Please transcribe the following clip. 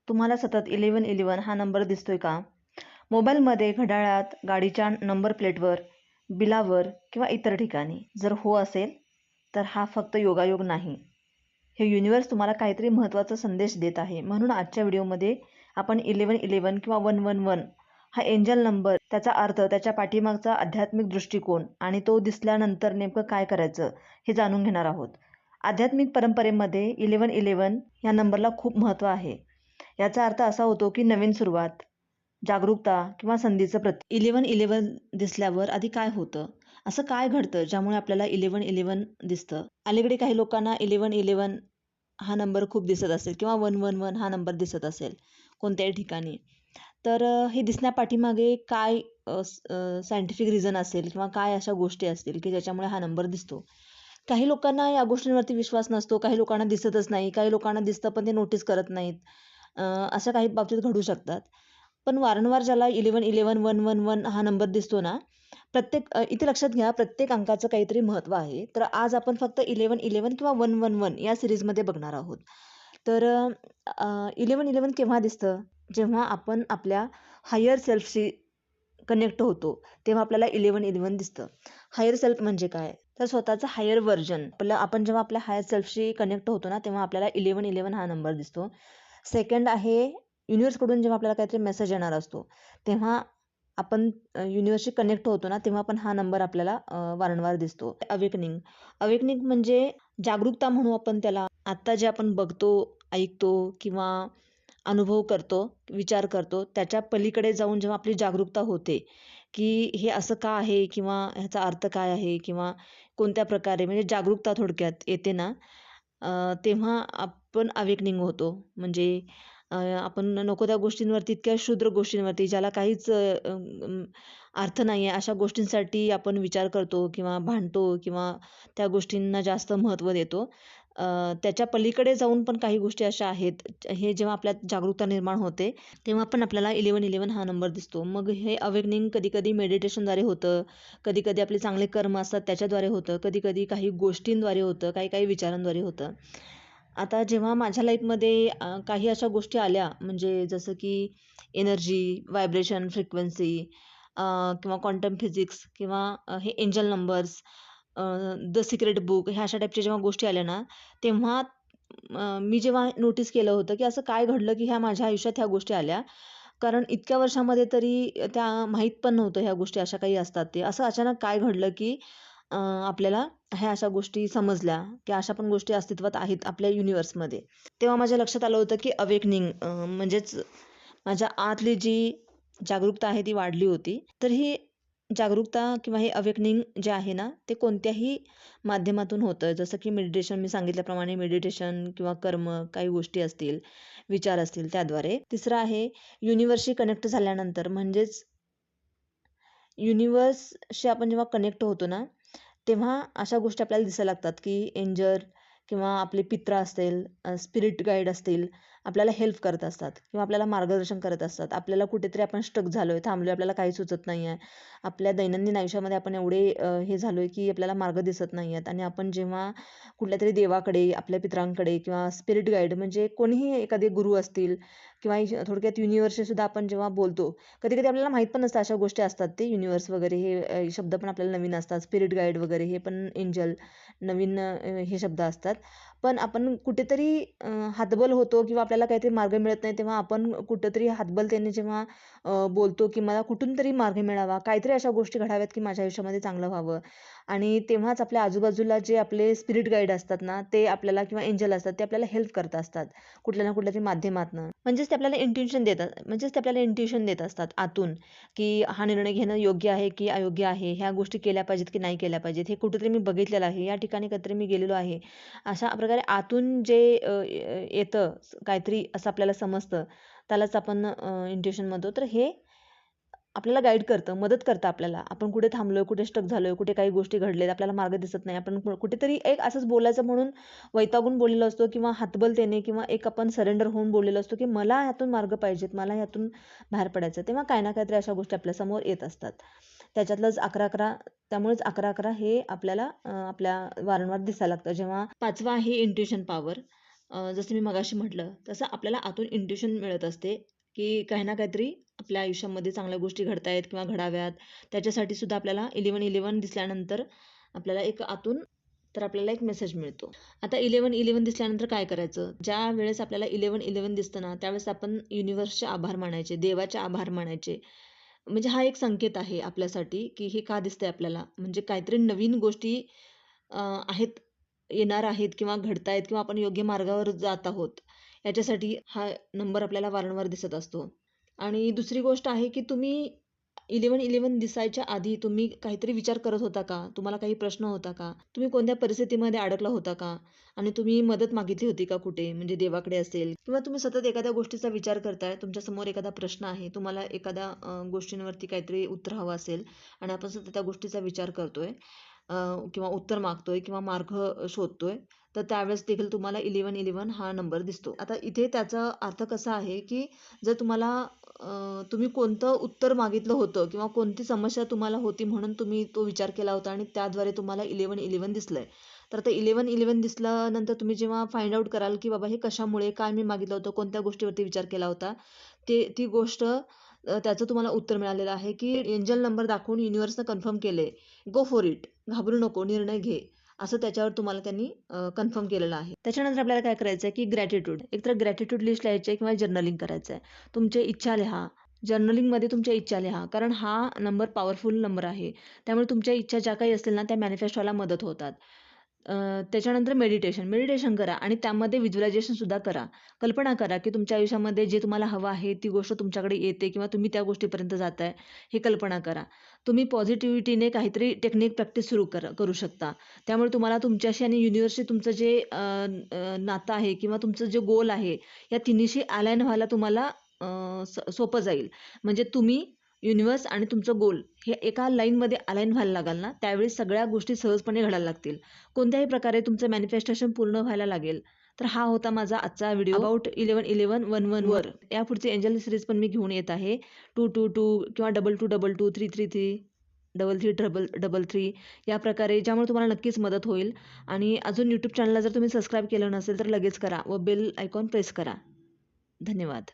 तुम्हाला सतत 1111 हा नंबर दिसतोय का? मोबाईलमध्ये, घड्याळात, गाडीच्या नंबर प्लेटवर, बिलावर किंवा इतर ठिकाणी? जर हो असेल, तर हा फक्त योगायोग नाही. हे युनिव्हर्स तुम्हाला काहीतरी महत्त्वाचा संदेश देत आहे. म्हणून आजच्या व्हिडिओमध्ये आपण 1111 किंवा 111 हा एंजल नंबर, त्याचा अर्थ, त्याच्या पाठीमागचा आध्यात्मिक दृष्टिकोन आणि तो दिसल्यानंतर नेमकं काय करायचं हे जाणून घेणार आहोत. आध्यात्मिक परंपरेमध्ये 1111 या नंबरला खूप महत्त्व आहे. याचा अर्थ असा होतो की नवीन सुरुवात, जागरूकता किंवा संधीचं प्रतीक. 1111 दिसल्यावर आधी काय होतं? असं काय घडतं ज्यामुळे आपल्याला 1111 दिसतं? अलीकडे काही लोकांना 1111 हा नंबर खूप दिसत असेल किंवा 111 हा नंबर दिसत असेल कोणत्याही ठिकाणी. तर हे दिसण्यापाठीमागे काय सायंटिफिक रिझन असेल किंवा काय अशा गोष्टी असतील की ज्याच्यामुळे हा नंबर दिसतो? काही लोकांना या गोष्टींवरती विश्वास नसतो, काही लोकांना दिसतच नाही, काही लोकांना दिसतं पण ते नोटीस करत नाहीत. अशा काही बाबतीत घडू शकतात. पण वारंवार ज्याला 1111, 111 हा नंबर दिसतो ना, इथे लक्षात घ्या, प्रत्येक अंकाचं काहीतरी महत्त्व आहे. तर आज आपण फक्त 1111 किंवा 111 या सीरीजमध्ये बघणार आहोत. तर 1111 केव्हा दिसतं? जेव्हा आपण आपल्या हायर सेल्फशी कनेक्ट होतो, तेव्हा आपल्याला 1111 दिसतं. हायर सेल्फ म्हणजे काय? तर स्वतःचं हायर व्हर्जन. आपण जेव्हा आपल्या हायर सेल्फशी कनेक्ट होतो ना, तेव्हा आपल्याला 1111 हा नंबर दिसतो. सेकंड आहे, युनिव्हर्सकडून जेव्हा आपल्याला काहीतरी मेसेज येणार असतो, तेव्हा आपण युनिव्हर्सशी कनेक्ट होतो ना, तेव्हा पण हा नंबर आपल्याला वारंवार दिसतो. अवेकनिंग. अवेकनिंग म्हणजे जागरूकता म्हणू आपण त्याला. आत्ता जे आपण बघतो, ऐकतो किंवा अनुभव करतो, विचार करतो, त्याच्या पलीकडे जाऊन जेव्हा आपली जागरूकता होते, की हे असं का आहे किंवा ह्याचा अर्थ काय आहे किंवा कोणत्या प्रकारे, म्हणजे जागरूकता थोडक्यात येते ना, तेव्हा आपण अवेकनिंग होतो. म्हणजे आपण नको त्या गोष्टींवरती, इतक्या क्षुद्र गोष्टींवरती ज्याला काहीच अर्थ नाही आहे, अशा गोष्टींसाठी आपण विचार करतो किंवा भांडतो किंवा त्या गोष्टींना जास्त महत्त्व देतो. त्याच्या पलीकडे जाऊन पण काही गोष्टी अशा आहेत, हे जेव्हा आपल्यात जागरूकता निर्माण होते, तेव्हा पण आपल्याला 1111 हा नंबर दिसतो. मग हे अवेकनिंग कधी-कधी मेडिटेशनद्वारे होतं, कधी-कधी आपले चांगले कर्म असतात त्याच्याद्वारे होतं, कधी-कधी काही गोष्टींद्वारे होतं, काही-काही विचारांद्वारे होतं. आता जेव्हा माझ्या लाईफमध्ये काही अशा गोष्टी आल्या, म्हणजे जसं की एनर्जी, व्हायब्रेशन, फ्रिक्वेन्सी किंवा क्वांटम फिजिक्स किंवा हे angel numbers, the secret book, ह्या अशा टाईपच्या जेव्हा गोष्टी आल्या ना, तेव्हा मी जेव्हा नोटीस केलं होतं, की असं काय घडलं, की ह्या माझ्या आयुष्यात ह्या गोष्टी आल्या. कारण इतक्या वर्षामध्ये तरी त्या माहीत पण नव्हतं ह्या गोष्टी अशा काही असतात ते. असं अचानक काय घडलं, की आपल्याला ह्या अशा गोष्टी समजल्या, की अशा पण गोष्टी अस्तित्वात आहेत आपल्या युनिव्हर्समध्ये. तेव्हा माझ्या लक्षात आलं होतं, की अवेकनिंग म्हणजेच माझ्या आतली जी जागरूकता आहे ती वाढली होती. तर ही जागरूकता किंवा हे अवेकनिंग जे आहे ना, ते कोणत्याही माध्यमातून होतं. जसं की मेडिटेशन, मी सांगितल्याप्रमाणे मेडिटेशन किंवा कर्म, काही गोष्टी असतील, विचार असतील त्याद्वारे. तिसरं आहे, युनिव्हर्सशी कनेक्ट झाल्यानंतर, म्हणजेच युनिव्हर्सशी आपण जेव्हा कनेक्ट होतो ना, तेव्हा अशा गोष्टी आपल्याला दिसायला लागतात, की एंजल किंवा आपले पित्र असतील, स्पिरिट गाईड असतील, आपल्याला हेल्प करत असतात किंवा आपल्याला मार्गदर्शन करत असतात. आपल्याला कुठेतरी आपण स्टक झालोय, थांबलोय, आपल्याला काही सुचत नाहीये. आपल्या दैनंदिन आयुष्यामध्ये आपण एवढे हे झालोय, की आपल्याला मार्ग दिसत नाहीयेत आणि आपण जेव्हा कुठल्यातरी देवाकडे, आपल्या पितरांकडे किंवा स्पिरिट गाईड, म्हणजे कोणीही एखादे गुरु असतील किंवा थोडक्यात युनिव्हर्सशी सुद्धा आपण जेव्हा बोलतो, कधी-कधी आपल्याला माहीत पण नसतं अशा गोष्टी असतात. ते युनिव्हर्स वगैरे हे शब्द पण आपल्याला नवीन असतात. स्पिरिट गाईड वगैरे हे पण एंजल नवीन हे शब्द असतात. पण आपण कुठेतरी हतबल होतो किंवा आपल्याला काहीतरी मार्ग मिळत नाही, तेव्हा आपण कुठेतरी हतबलतेने जेव्हा बोलतो, की मला कुठून तरी मार्ग मिळावा, काहीतरी अशा गोष्टी घडाव्यात, की माझ्या आयुष्यामध्ये चांगलं व्हावं. आणि तेव्हाच आपल्या आजूबाजूला जे आपले स्पिरिट गाईड असतात ना, ते आपल्याला किंवा एंजल असतात, ते आपल्याला हेल्प करत असतात कुठल्या ना कुठल्यातरी माध्यमातनं. म्हणजेच ते आपल्याला इंट्युशन देत असतात आतून, की हा निर्णय घेणं योग्य आहे की अयोग्य आहे, ह्या गोष्टी केल्या पाहिजेत की नाही केल्या पाहिजेत, हे कुठेतरी मी बघितलेलं आहे, या ठिकाणी कधीतरी मी गेलेलो आहे. अशा प्रकारे आतून जे येतं काहीतरी असं आपल्याला समजतं, त्यालाच आपण इंट्युशन म्हणतो. तर हे आपल्याला गाईड करतं, मदत करतं आपल्याला. आपण कुठे थांबलोय, कुठे स्टक झालोय, कुठे काही गोष्टी घडल्यात, आपल्याला मार्ग दिसत नाही. आपण कुठेतरी एक असंच बोलायचं म्हणून वैतागून बोललेलो असतो किंवा हतबलतेने किंवा एक आपण सरेंडर होऊन बोललेलो असतो, की मला ह्यातून मार्ग पाहिजेत, मला ह्यातून बाहेर पडायचं. तेव्हा काही ना काहीतरी अशा गोष्टी आपल्यासमोर येत असतात. त्याच्यातलंच 11-11, त्यामुळेच 11-11 हे आपल्याला आपल्या वारंवार दिसायला लागतं. जेव्हा 5वा आहे इंट्युशन पॉवर. जसं मी मगाशी म्हटलं तसं आपल्याला आतून इंट्युशन मिळत असते, की काही ना काहीतरी आपल्या आयुष्यामध्ये चांगल्या गोष्टी घडतायत किंवा घडाव्यात. त्याच्यासाठी सुद्धा आपल्याला 1111 दिसल्यानंतर आपल्याला एक आतून तर आपल्याला एक मेसेज मिळतो. आता 1111 दिसल्यानंतर काय करायचं? ज्या वेळेस आपल्याला 1111 दिसतं ना, त्यावेळेस आपण युनिव्हर्सचे आभार मानायचे, देवाचे आभार मानायचे. म्हणजे हा एक संकेत आहे आपल्यासाठी, की हे का दिसतंय आपल्याला? म्हणजे काहीतरी नवीन गोष्टी आहेत, येणार आहेत किंवा घडतायत किंवा आपण योग्य मार्गावर जात आहोत. याच्यासाठी हा नंबर आपल्याला वारंवार दिसत असतो. आणि दुसरी गोष्ट आहे, की तुम्ही 1111 दिसायच्या आधी तुम्ही काहीतरी विचार करत होता का? तुम्हाला काही प्रश्न होता का? तुम्ही कोणत्या परिस्थितीमध्ये अडकला होता का? आणि तुम्ही मदत मागितली होती का कुठे? म्हणजे देवाकडे असेल किंवा तुम्ही सतत एखाद्या गोष्टीचा विचार करताय, तुमच्यासमोर एखादा प्रश्न आहे, तुम्हाला एखाद्या गोष्टींवरती काहीतरी उत्तर हवं असेल आणि आपण सतत त्या गोष्टीचा विचार करतोय किंवा उत्तर मागतोय किंवा मार्ग शोधतोय, तर त्यावेळेस देखील तुम्हाला 1111 हा नंबर दिसतो. आता इथे त्याचा अर्थ कसा आहे, की जर तुम्हाला तुम्ही कोणतं उत्तर मागितलं होतं किंवा कोणती समस्या तुम्हाला होती म्हणून तुम्ही तो विचार केला होता आणि त्याद्वारे तुम्हाला 1111 दिसलंय. तर ते 1111 दिसल्यानंतर तुम्ही जेव्हा फाइंड आउट कराल, की बाबा हे कशामुळे, काय मी मागितलं होतं, कोणत्या गोष्टीवरती विचार केला होता, ती गोष्ट त्याचं तुम्हाला उत्तर मिळालेलं आहे, की एंजल नंबर दाखवून युनिव्हर्सनं कन्फर्म केलंय. Go for it. घाबरू नको, निर्णय घे. असं त्याच्यावर तुम्हाला त्यांनी कन्फर्म केलेलं आहे. त्याच्यानंतर आपल्याला काय करायचं आहे, की ग्रॅटिट्यूड. एकतर ग्रॅटिट्यूड लिस्ट लिहायची आहे किंवा जर्नलिंग करायचं आहे. तुमच्या इच्छा लिहा. जर्नलिंगमध्ये तुमच्या इच्छा लिहा. कारण हा नंबर पॉवरफुल नंबर आहे. त्यामुळे तुमच्या इच्छा ज्या काही असतील ना, त्या मॅनिफेस्ट व्हायला मदत होतात. त्याच्यानंतर मेडिटेशन. मेडिटेशन करा आणि त्यामध्ये व्हिज्युअलायझेशन सुद्धा करा. कल्पना करा, की तुमच्या आयुष्यामध्ये जे तुम्हाला हवं आहे, ती गोष्ट तुमच्याकडे येते किंवा तुम्ही त्या गोष्टीपर्यंत जाताय, हे कल्पना करा. तुम्ही पॉझिटिव्हिटीने काहीतरी टेक्निक प्रॅक्टिस सुरू करू शकता. त्यामुळे तुम्हाला तुमच्याशी आणि युनिव्हर्सशी तुमचं जे नातं आहे किंवा तुमचं जे गोल आहे, या तिन्हीशी अलाइन व्हायला तुम्हाला सोपं जाईल. म्हणजे तुम्ही, युनिव्हर्स आणि तुमचं गोल हे एका लाईनमध्ये अलाइन व्हायला लागाल ना, त्यावेळी सगळ्या गोष्टी सहजपणे घडायला लागतील. कोणत्याही प्रकारे तुमचं मॅनिफेस्टेशन पूर्ण व्हायला लागेल. तर हा होता माझा आजचा व्हिडिओ अबाउट 1111 वर. यापुढची एंजल सीरीज पण मी घेऊन येत आहे. 222 किंवा 2222, 333, 3333 या प्रकारे, ज्यामुळे तुम्हाला नक्कीच मदत होईल. आणि अजून यूट्यूब चॅनलला जर तुम्ही सबस्क्राईब केलं नसेल तर लगेच करा व बेल आयकॉन प्रेस करा. धन्यवाद.